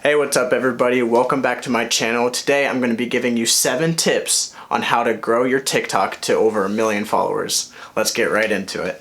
Hey, what's up everybody? Welcome back to my channel. Today I'm going to be giving you 7 tips on how to grow your TikTok to over 1 million followers. Let's get right into it.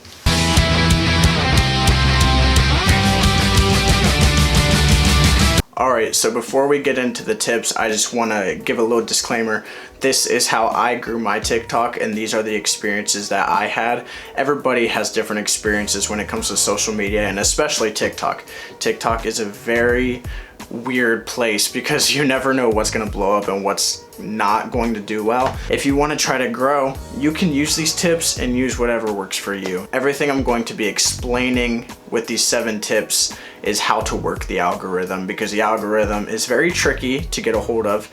Alright, so before we get into the tips, I just want to give a little disclaimer. This is how I grew my TikTok, and these are the experiences that I had. Everybody has different experiences when it comes to social media, and especially TikTok. TikTok is a very weird place because you never know what's going to blow up and what's not going to do well. If you want to try to grow, you can use these tips and use whatever works for you. Everything I'm going to be explaining with these 7 tips is how to work the algorithm, because the algorithm is very tricky to get a hold of,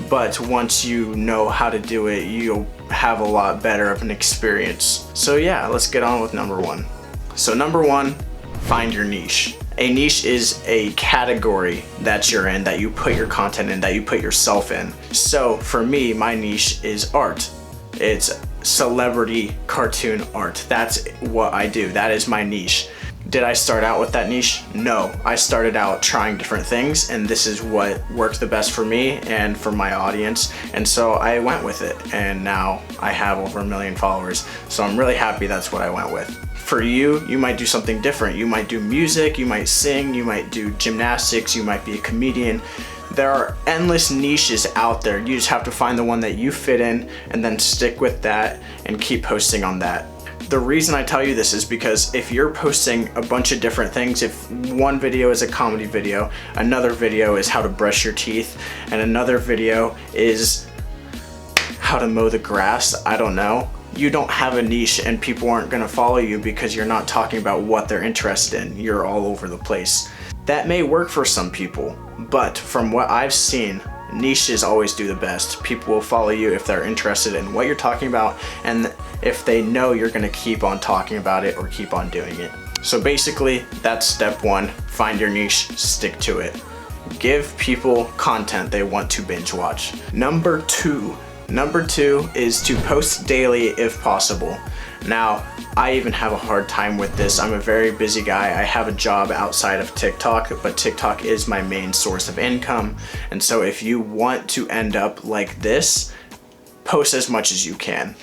but once you know how to do it, you'll have a lot better of an experience. So yeah, let's get on with number 1. So number 1, find your niche. A niche is a category that you're in, that you put your content in, that you put yourself in. So for me, my niche is art. It's celebrity cartoon art. That's what I do. That is my niche. Did I start out with that niche? No. I started out trying different things, and this is what worked the best for me and for my audience. And so I went with it, and now I have over 1 million followers. So I'm really happy that's what I went with. For you, you might do something different. You might do music, you might sing, you might do gymnastics, you might be a comedian. There are endless niches out there. You just have to find the one that you fit in and then stick with that and keep posting on that. The reason I tell you this is because if you're posting a bunch of different things, if one video is a comedy video, another video is how to brush your teeth, and another video is how to mow the grass, I don't know, you don't have a niche and people aren't going to follow you because you're not talking about what they're interested in. You're all over the place. That may work for some people, but from what I've seen, niches always do the best. People will follow you if they're interested in what you're talking about, and if they know you're going to keep on talking about it or keep on doing it. So basically, that's step 1. Find your niche, stick to it. Give people content they want to binge watch. Number 2 is to post daily if possible. Now, I even have a hard time with this. I'm a very busy guy. I have a job outside of TikTok, but TikTok is my main source of income. And so if you want to end up like this, post as much as you can.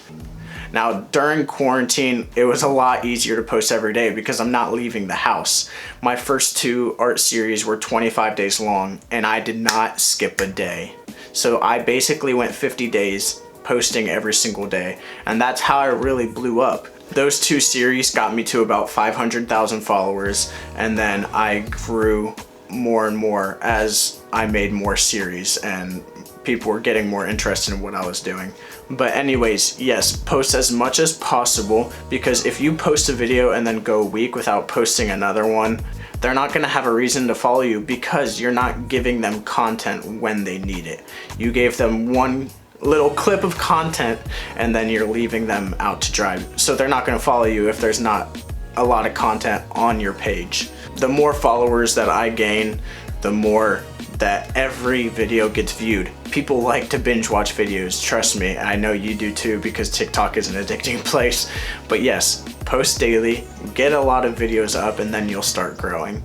Now, during quarantine, it was a lot easier to post every day because I'm not leaving the house. My first 2 art series were 25 days long, and I did not skip a day. So I basically went 50 days posting every single day, and that's how I really blew up. Those 2 series got me to about 500,000 followers, and then I grew more and more as I made more series and people were getting more interested in what I was doing. But anyways, yes, post as much as possible, because if you post a video and then go a week without posting another one, they're not going to have a reason to follow you because you're not giving them content when they need it. You gave them one little clip of content and then you're leaving them out to dry. So they're not going to follow you if there's not a lot of content on your page. The more followers that I gain, the more that every video gets viewed. People like to binge watch videos, trust me. I know you do too, because TikTok is an addicting place. But yes, post daily, get a lot of videos up, and then you'll start growing.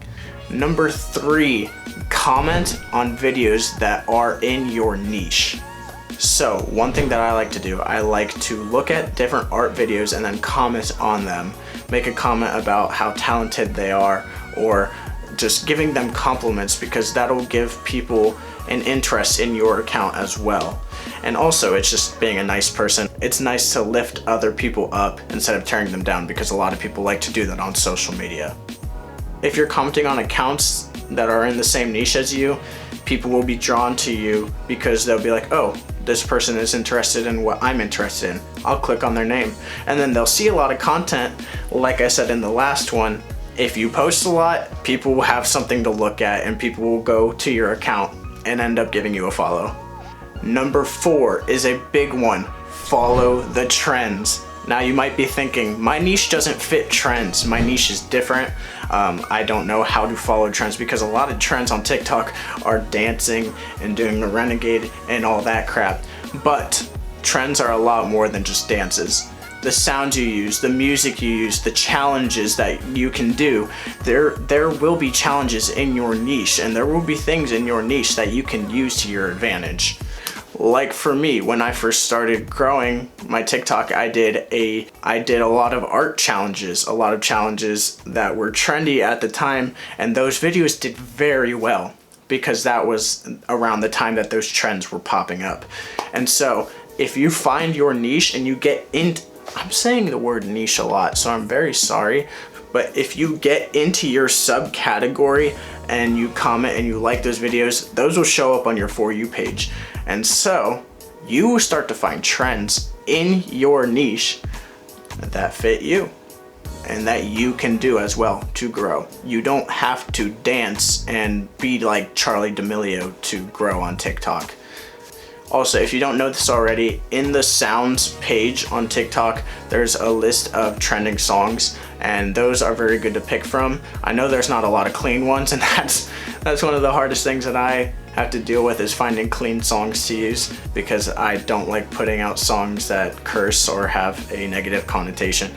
Number 3, comment on videos that are in your niche. So one thing that I like to do, I like to look at different art videos and then comment on them. Make a comment about how talented they are, or just giving them compliments, because that'll give people an interest in your account as well. And also, it's just being a nice person. It's nice to lift other people up instead of tearing them down, because a lot of people like to do that on social media. If you're commenting on accounts that are in the same niche as you, people will be drawn to you because they'll be like, oh, this person is interested in what I'm interested in. I'll click on their name. And then they'll see a lot of content. Like I said in the last one, if you post a lot, people will have something to look at, and people will go to your account and end up giving you a follow. Number 4 is a big one. Follow the trends. Now you might be thinking, my niche doesn't fit trends. My niche is different. I don't know how to follow trends, because a lot of trends on TikTok are dancing and doing the renegade and all that crap. But trends are a lot more than just dances. the sounds you use, the music you use, the challenges that you can do. There will be challenges in your niche, and there will be things in your niche that you can use to your advantage. Like for me, when I first started growing my TikTok, I did a lot of art challenges, a lot of challenges that were trendy at the time, and those videos did very well because that was around the time that those trends were popping up. And so if you find your niche and you get into, I'm saying the word niche a lot, so I'm very sorry, but if you get into your subcategory and you comment and you like those videos, those will show up on your For You page. And so you will start to find trends in your niche that fit you and that you can do as well to grow. You don't have to dance and be like Charli D'Amelio to grow on TikTok. Also, if you don't know this already, in the sounds page on TikTok, there's a list of trending songs, and those are very good to pick from. I know there's not a lot of clean ones, and that's one of the hardest things that I have to deal with, is finding clean songs to use, because I don't like putting out songs that curse or have a negative connotation.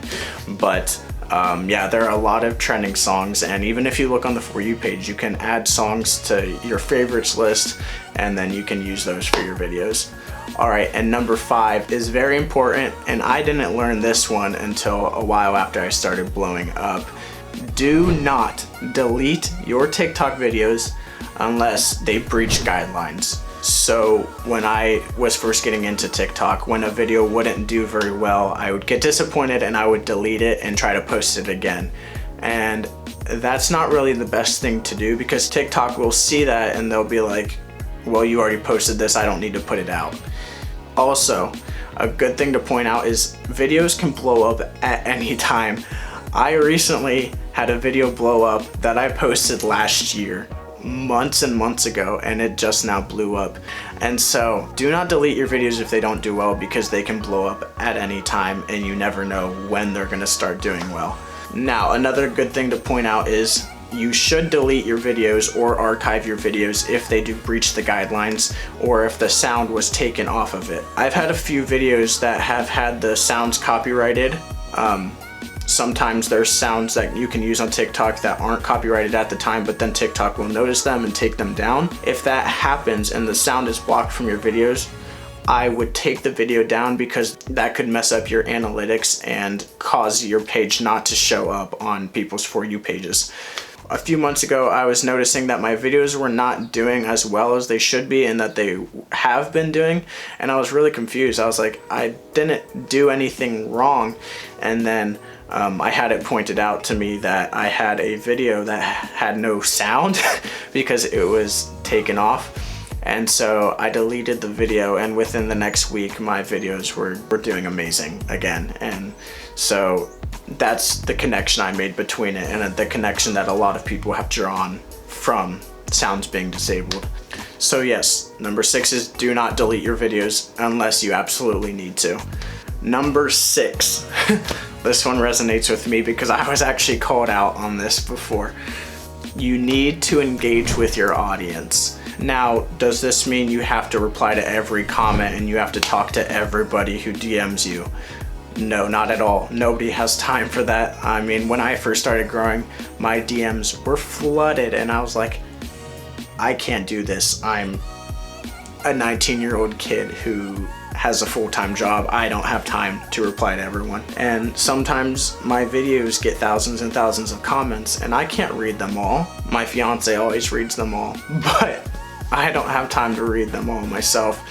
But yeah, there are a lot of trending songs, and even if you look on the For You page, you can add songs to your favorites list, and then you can use those for your videos. All right, and number 5 is very important, and I didn't learn this one until a while after I started blowing up. Do not delete your TikTok videos unless they breach guidelines. So when I was first getting into TikTok, when a video wouldn't do very well, I would get disappointed and I would delete it and try to post it again. And that's not really the best thing to do, because TikTok will see that and they'll be like, well, you already posted this, I don't need to put it out. Also, a good thing to point out is videos can blow up at any time. I recently had a video blow up that I posted last year, months and months ago, and it just now blew up. And so do not delete your videos if they don't do well, because they can blow up at any time and you never know when they're gonna start doing well. Now, another good thing to point out is you should delete your videos or archive your videos if they do breach the guidelines or if the sound was taken off of it. I've had a few videos that have had the sounds copyrighted. Sometimes there's sounds that you can use on TikTok that aren't copyrighted at the time, but then TikTok will notice them and take them down. If that happens and the sound is blocked from your videos, I would take the video down, because that could mess up your analytics and cause your page not to show up on people's For You pages. A few months ago, I was noticing that my videos were not doing as well as they should be and that they have been doing, and I was really confused. I was like, I didn't do anything wrong. And then I had it pointed out to me that I had a video that had no sound because it was taken off. And so I deleted the video, and within the next week, my videos were doing amazing again. And so that's the connection I made between it, and the connection that a lot of people have drawn from sounds being disabled. So yes, number 6 is do not delete your videos unless you absolutely need to. Number 6, this one resonates with me because I was actually called out on this before. You need to engage with your audience. Now, does this mean you have to reply to every comment and you have to talk to everybody who DMs you? No, not at all. Nobody has time for that. I mean, when I first started growing, my DMs were flooded and I was like, I can't do this. I'm a 19-year-old kid who has a full-time job. I don't have time to reply to everyone. And sometimes my videos get thousands and thousands of comments and I can't read them all. My fiance always reads them all, but I don't have time to read them all myself.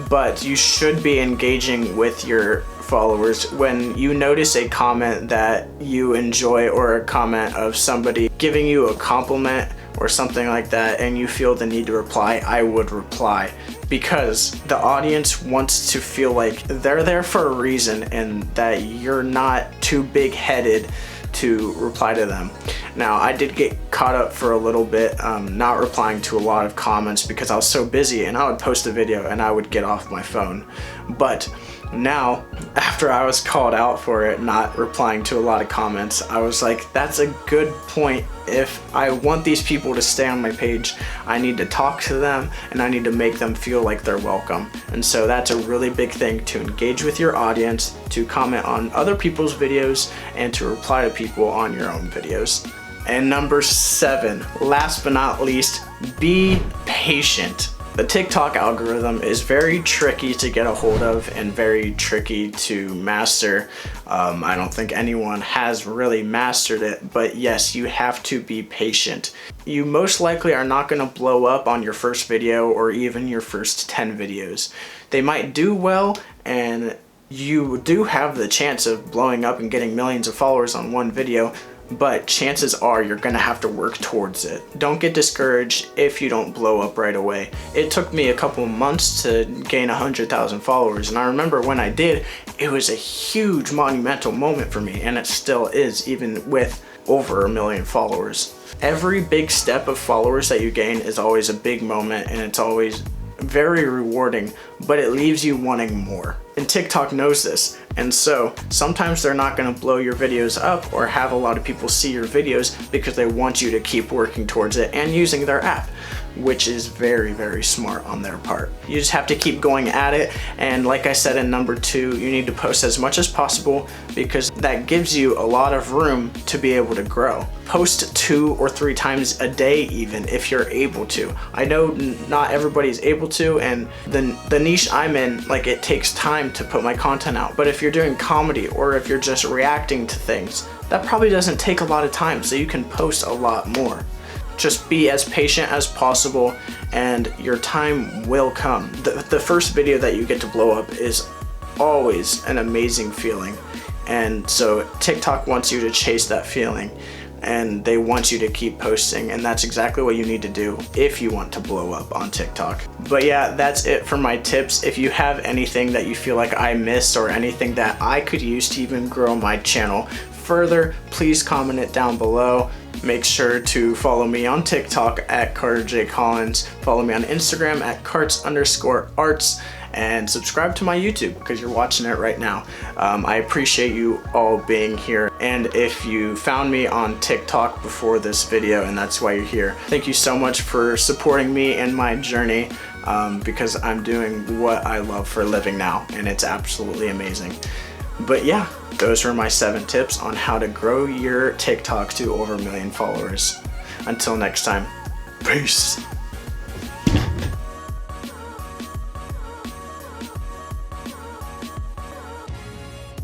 But you should be engaging with your followers. When you notice a comment that you enjoy, or a comment of somebody giving you a compliment or something like that, and you feel the need to reply, I would reply, because the audience wants to feel like they're there for a reason and that you're not too big-headed to reply to them. Now, I did get caught up for a little bit not replying to a lot of comments because I was so busy, and I would post a video and I would get off my phone. But Now, after I was called out for it, not replying to a lot of comments, I was like, that's a good point. If I want these people to stay on my page, I need to talk to them and I need to make them feel like they're welcome. And so that's a really big thing, to engage with your audience, to comment on other people's videos, and to reply to people on your own videos. And number 7, last but not least, be patient. The TikTok algorithm is very tricky to get a hold of and very tricky to master. I don't think anyone has really mastered it, but yes, you have to be patient. You most likely are not going to blow up on your first video or even your first 10 videos. They might do well, and you do have the chance of blowing up and getting millions of followers on one video, but chances are you're gonna have to work towards it. Don't get discouraged if you don't blow up right away. It took me a couple months to gain 100,000 followers, and I remember when I did, it was a huge monumental moment for me, and it still is, even with over 1 million followers. Every big step of followers that you gain is always a big moment, and it's always very rewarding, but it leaves you wanting more. And TikTok knows this, and so sometimes they're not going to blow your videos up or have a lot of people see your videos because they want you to keep working towards it and using their app, which is very, very smart on their part. You just have to keep going at it, and like I said in number 2, you need to post as much as possible because that gives you a lot of room to be able to grow. Post 2 or 3 times a day even if you're able to. I know not everybody's able to, and the niche I'm in, like, it takes time to put my content out, but if you're doing comedy or if you're just reacting to things, that probably doesn't take a lot of time, so you can post a lot more. Just be as patient as possible and your time will come. The first video that you get to blow up is always an amazing feeling, and so TikTok wants you to chase that feeling and they want you to keep posting, and that's exactly what you need to do if you want to blow up on TikTok. But yeah, that's it for my tips. If you have anything that you feel like I missed or anything that I could use to even grow my channel further, please comment it down below. Make sure to follow me on TikTok at Carter J. Collins. Follow me on Instagram at carts_arts, and subscribe to my YouTube because you're watching it right now. I appreciate you all being here, and if you found me on TikTok before this video and that's why you're here, thank you so much for supporting me and my journey, because I'm doing what I love for a living now, and it's absolutely amazing. But yeah, those were my 7 tips on how to grow your TikTok to over 1 million followers. Until next time, peace.